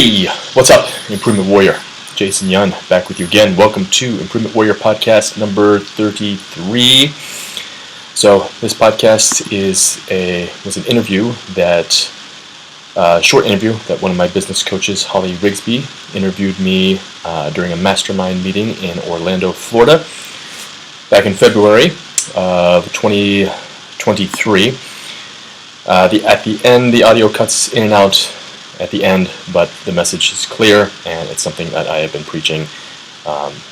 Hey, what's up, Improvement Warrior? Jason Yun back with you again. Welcome to Improvement Warrior podcast number 33. So this podcast was an interview short interview that one of my business coaches, Holly Rigsby, interviewed me during a Mastermind meeting in Orlando, Florida, back in February of 2023. At the end, the audio cuts in and out at the end, but the message is clear, and it's something that I have been preaching,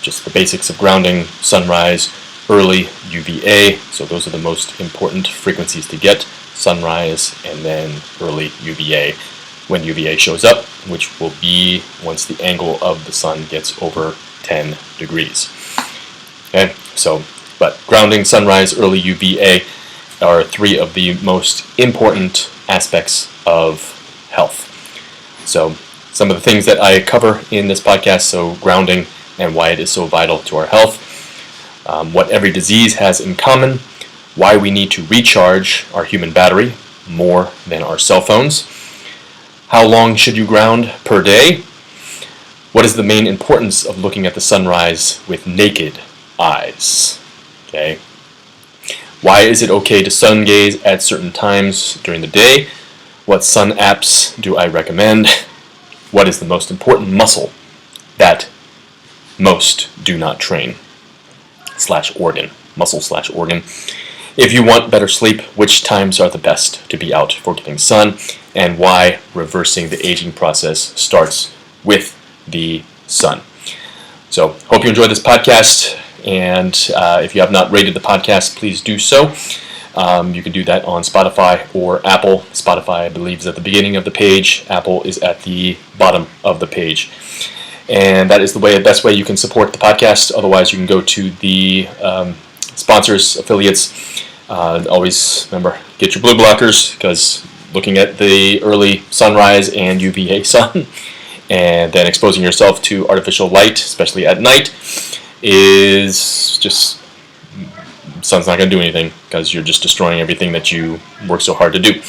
just the basics of grounding, sunrise, early UVA, so those are the most important frequencies to get, sunrise, and then early UVA, when UVA shows up, which will be once the angle of the sun gets over 10 degrees. Okay, but grounding, sunrise, early UVA are three of the most important aspects of health. So some of the things that I cover in this podcast, so grounding and why it is so vital to our health, what every disease has in common, why we need to recharge our human battery more than our cell phones, how long should you ground per day, what is the main importance of looking at the sunrise with naked eyes, okay? Why is it okay to sun gaze at certain times during the day? What sun apps do I recommend? What is the most important muscle that most do not train? /organ. Muscle/organ. If you want better sleep, which times are the best to be out for getting sun? And why reversing the aging process starts with the sun. So, hope you enjoyed this podcast. And if you have not rated the podcast, please do so. You can do that on Spotify or Apple. Spotify, I believe, is at the beginning of the page. Apple is at the bottom of the page. And that is the best way you can support the podcast. Otherwise, you can go to the sponsors, affiliates. Always remember, get your blue blockers, because looking at the early sunrise and UVA sun, and then exposing yourself to artificial light, especially at night, is just, sun's not going to do anything, because you're just destroying everything that you work so hard to do.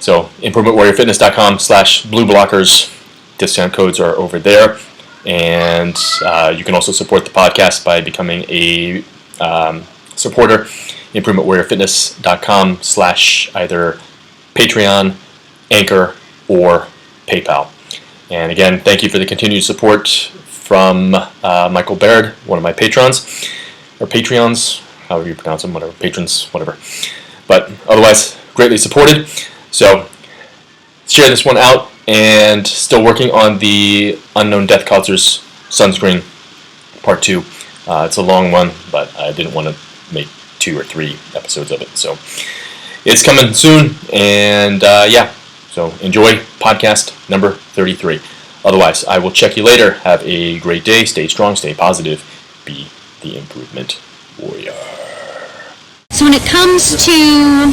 So improvementwarriorfitness.com/blue blockers, discount codes are over there, and you can also support the podcast by becoming a supporter. improvementwarriorfitness.com/ either Patreon, Anchor, or PayPal. And again, thank you for the continued support from Michael Baird, one of my patrons, or Patreons, however you pronounce them, whatever, patrons, whatever. But otherwise, greatly supported. So, share this one out, and still working on the Unknown Death Causers Sunscreen Part 2. It's a long one, but I didn't want to make 2 or 3 episodes of it. So, it's coming soon, and so enjoy podcast number 33. Otherwise, I will check you later. Have a great day. Stay strong, stay positive. Be the improvement warrior. So when it comes to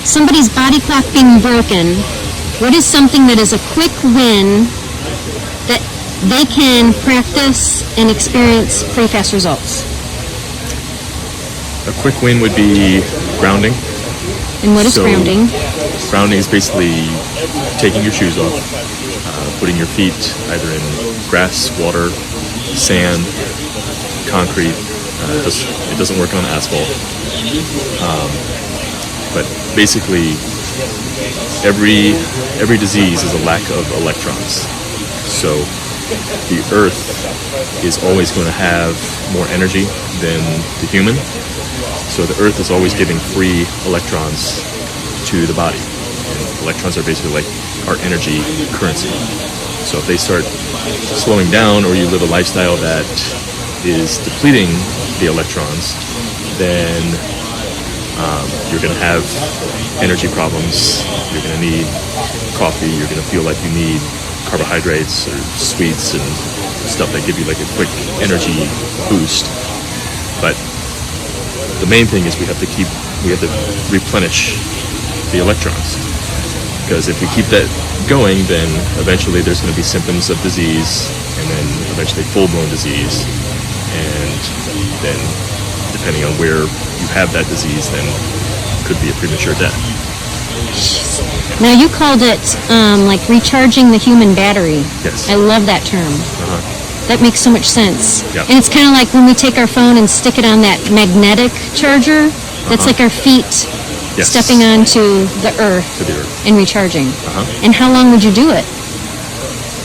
somebody's body clock being broken, what is something that is a quick win that they can practice and experience pretty fast results? A quick win would be grounding. And what is grounding? Grounding is basically taking your shoes off, putting your feet either in grass, water, sand, concrete. It doesn't work on asphalt. But basically, every disease is a lack of electrons. So the Earth is always going to have more energy than the human. So the Earth is always giving free electrons to the body. And electrons are basically like our energy currency. So if they start slowing down, or you live a lifestyle that is depleting the electrons, then you're going to have energy problems. You're going to need coffee. You're going to feel like you need carbohydrates or sweets and stuff that give you like a quick energy boost. But the main thing is we have to replenish the electrons, because if we keep that going, then eventually there's going to be symptoms of disease, and then eventually full-blown disease, and then depending on where you have that disease, then it could be a premature death. Now you called it like recharging the human battery. Yes. I love that term. That makes so much sense. Yeah. And it's kind of like when we take our phone and stick it on that magnetic charger. That's like our feet stepping onto the earth, and recharging. And how long would you do it?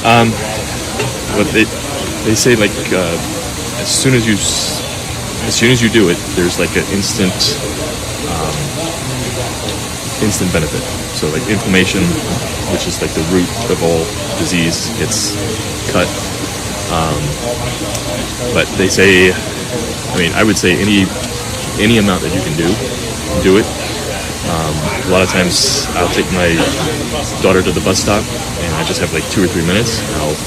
Well, they say like as soon as you do it, there's like an instant benefit. So like inflammation, which is like the root of all disease, gets cut. But they say, I would say any amount that you can do it. A lot of times I'll take my daughter to the bus stop and I just have like 2 or 3 minutes. And I'll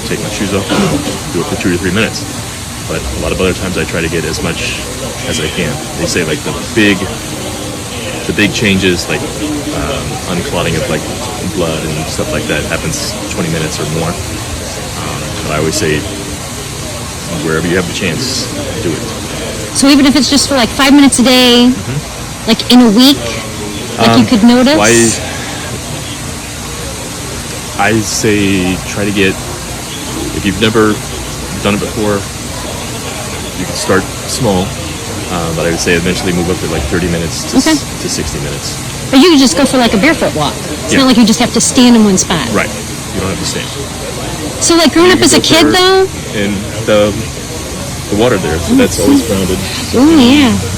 take my shoes off and I'll do it for 2 or 3 minutes. But a lot of other times I try to get as much as I can. They say like the big changes, like unclotting of like blood and stuff like that, happens 20 minutes or more. But I always say, wherever you have the chance, do it. So even if it's just for like 5 minutes a day, like in a week, like you could notice? I say try to get, if you've never done it before, you can start small, but I would say eventually move up to like 30 minutes to 60 minutes. But you could just go for like a barefoot walk. It's not like you just have to stand in one spot. Right. You don't have to stand. So like growing up as a kid though? And the water there, so that's always grounded. So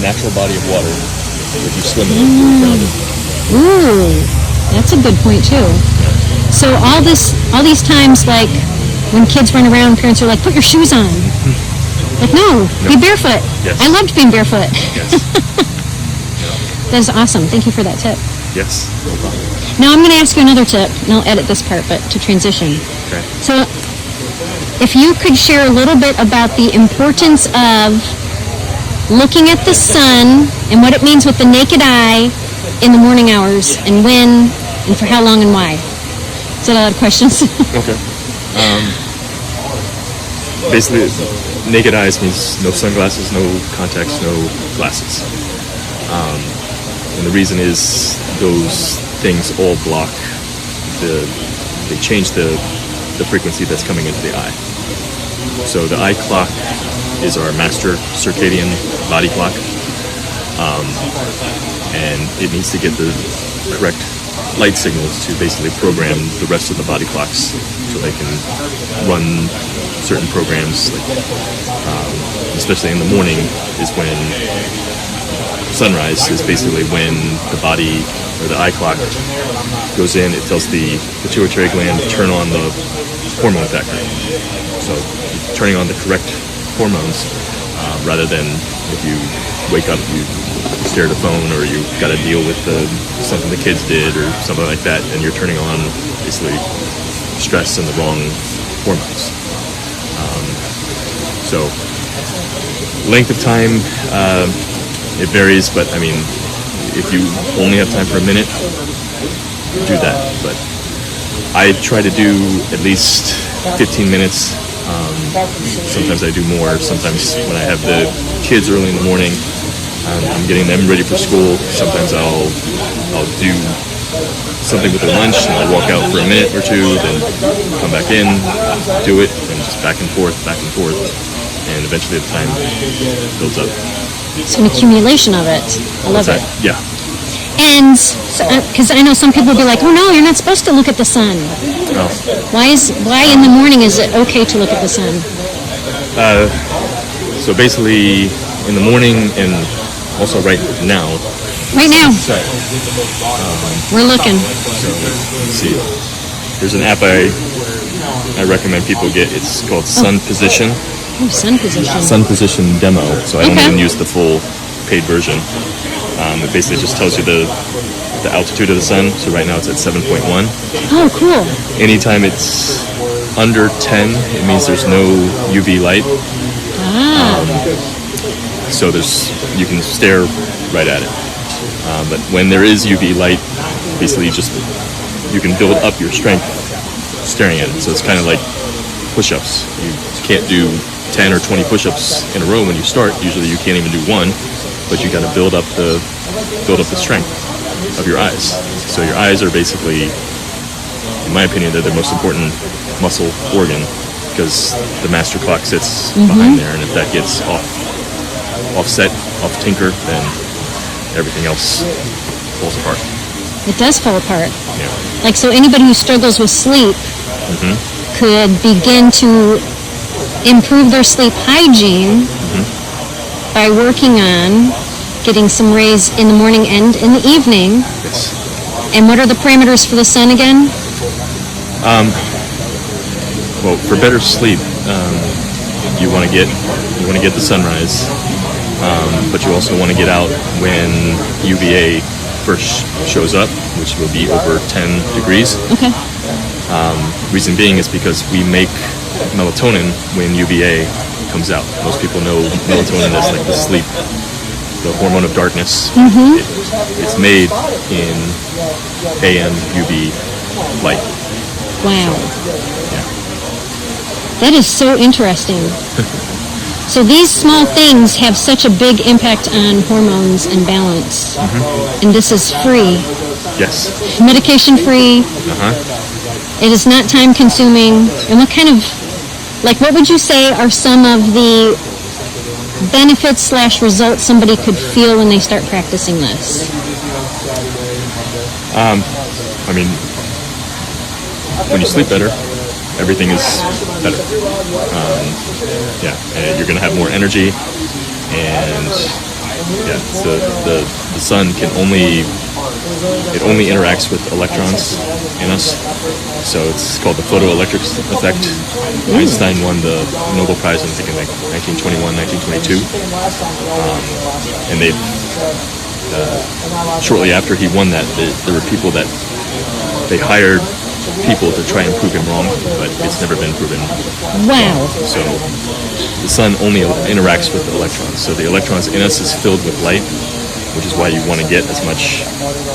natural body of water. If you swim in it, you're grounded. Ooh, that's a good point too. So all these times, like when kids run around, parents are like, "Put your shoes on." Like, no, be barefoot. Yes. I loved being barefoot. Yes. That's awesome. Thank you for that tip. Yes, no problem. Now I'm going to ask you another tip, and I'll edit this part, but to transition. Okay. So, if you could share a little bit about the importance of looking at the sun and what it means with the naked eye in the morning hours, and when, and for how long, and why. Is that a lot of questions? Okay. Basically, naked eyes means no sunglasses, no contacts, no glasses. And the reason is those things all block they change the frequency that's coming into the eye. So the eye clock is our master circadian body clock. And it needs to get the correct light signals to basically program the rest of the body clocks so they can run certain programs, like, especially in the morning is when sunrise is basically when the body or the eye clock goes in. It tells the pituitary gland to turn on the hormone factor. So turning on the correct hormones rather than if you wake up, you stare at a phone or you got to deal with something the kids did or something like that, and you're turning on basically stress and the wrong hormones. So length of time, it varies, but I mean, if you only have time for a minute, do that. But I try to do at least 15 minutes. Sometimes I do more. Sometimes when I have the kids early in the morning, I'm getting them ready for school. Sometimes I'll do something with their lunch and I'll walk out for a minute or two, then come back in, do it, and just back and forth, and eventually the time builds up. It's an accumulation of it. I love it. Yeah. And because I know some people will be like, "Oh no, you're not supposed to look at the sun." Oh. Why in the morning is it okay to look at the sun? So basically, in the morning and also right now. Right now. We're looking. So let's see. There's an app I recommend people get. It's called Sun Position. Oh, Sun Position. Sun Position Demo. So I don't even use the full paid version. It basically just tells you the altitude of the sun. So right now it's at 7.1. Oh, cool. Anytime it's under 10, it means there's no UV light. So you can stare right at it. But when there is UV light, basically you can build up your strength staring at it. So it's kind of like push-ups. You can't do 10 or 20 push-ups in a row when you start. Usually you can't even do one, but you got to build up the strength. of your eyes. So your eyes are basically, in my opinion, they're the most important muscle organ, because the master clock sits behind there, and if that gets offset, off tinker, then everything else falls apart. It does fall apart. Yeah. Like, so anybody who struggles with sleep could begin to improve their sleep hygiene by working on getting some rays in the morning and in the evening. Yes. And what are the parameters for the sun again? Well, for better sleep, you want to get the sunrise, but you also want to get out when UVA first shows up, which will be over 10 degrees. Okay. Reason being is because we make melatonin when UVA comes out. Most people know melatonin as like the sleep, the hormone of darkness. It's made in AM UV light. Wow. Yeah. That is so interesting. So these small things have such a big impact on hormones and balance. And this is free. Yes. Medication free. It is not time consuming. And what kind of, like, what would you say are some of the benefits / results somebody could feel when they start practicing this? I mean, when you sleep better, everything is better. And you're going to have more energy, and the sun can only interacts with electrons in us, so it's called the photoelectric effect. Einstein won the Nobel Prize in, I think, in like 1921, 1922, and they shortly after he won that, there were people that they hired people to try and prove him wrong, but it's never been proven Wow. wrong. So the sun only interacts with the electrons. So the electrons in us is filled with light, which is why you want to get as much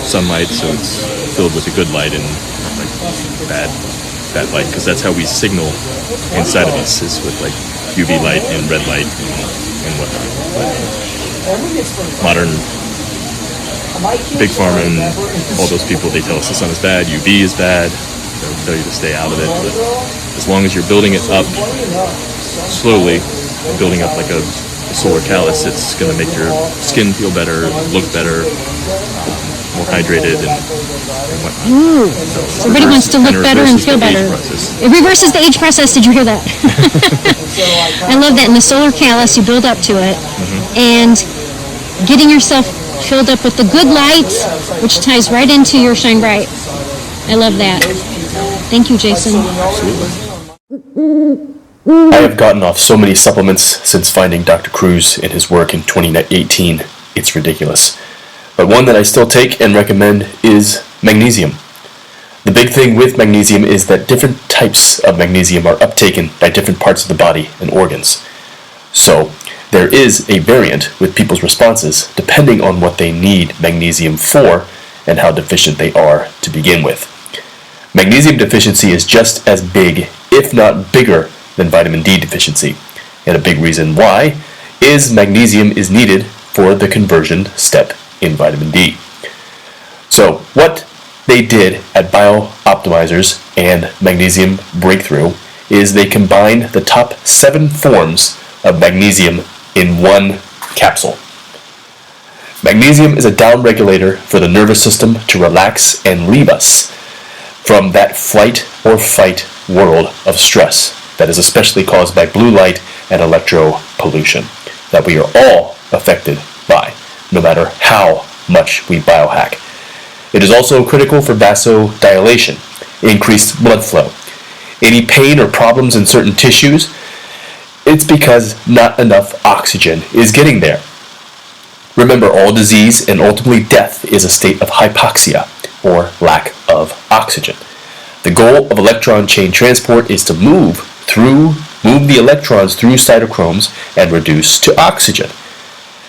sunlight, so it's filled with the good light and not like bad light, because that's how we signal inside of us, is with like UV light and red light and whatnot. But modern big pharma and all those people, they tell us the sun is bad, UV is bad. They'll tell you to stay out of it, but as long as you're building it up slowly, building up like a solar callus, it's going to make your skin feel better, look better, more hydrated, and whatnot. So everybody wants to look better and feel better. It reverses the age process. Did you hear that? I love that. In the solar callus, you build up to it, and getting yourself filled up with the good light, which ties right into your shine bright. I love that. Thank you, Jason. I have gotten off so many supplements since finding Dr. Cruz and his work in 2018. It's ridiculous. But one that I still take and recommend is magnesium. The big thing with magnesium is that different types of magnesium are uptaken by different parts of the body and organs. So, there is a variant with people's responses depending on what they need magnesium for and how deficient they are to begin with. Magnesium deficiency is just as big, if not bigger, than vitamin D deficiency. And a big reason why is magnesium is needed for the conversion step in vitamin D. So what they did at BioOptimizers and Magnesium Breakthrough is they combined the top 7 forms of magnesium in one capsule. Magnesium is a downregulator for the nervous system to relax and leave us from that flight or fight world of stress that is especially caused by blue light and electro pollution that we are all affected by, no matter how much we biohack. It is also critical for vasodilation, increased blood flow. Any pain or problems in certain tissues, it's because not enough oxygen is getting there. Remember, all disease and ultimately death is a state of hypoxia, or lack of oxygen. The goal of electron chain transport is to move the electrons through cytochromes and reduce to oxygen.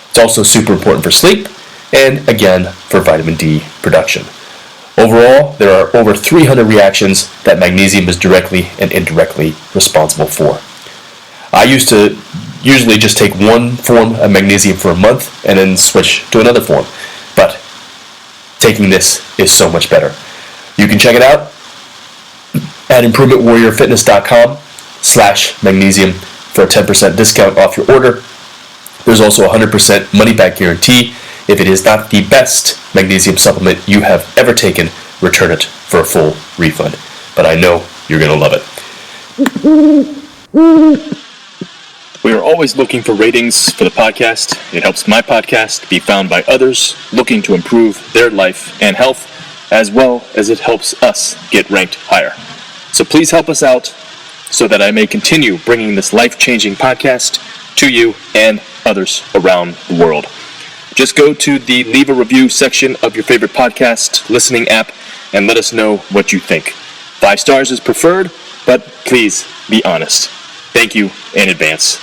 It's also super important for sleep and, again, for vitamin D production. Overall, there are over 300 reactions that magnesium is directly and indirectly responsible for. I used to usually just take one form of magnesium for a month and then switch to another form. But taking this is so much better. You can check it out at improvementwarriorfitness.com/magnesium for a 10% discount off your order. There's also a 100% money-back guarantee. If it is not the best magnesium supplement you have ever taken, return it for a full refund. But I know you're going to love it. We are always looking for ratings for the podcast. It helps my podcast be found by others looking to improve their life and health, as well as it helps us get ranked higher. So please help us out so that I may continue bringing this life-changing podcast to you and others around the world. Just go to the leave a review section of your favorite podcast listening app and let us know what you think. 5 stars is preferred, but please be honest. Thank you in advance.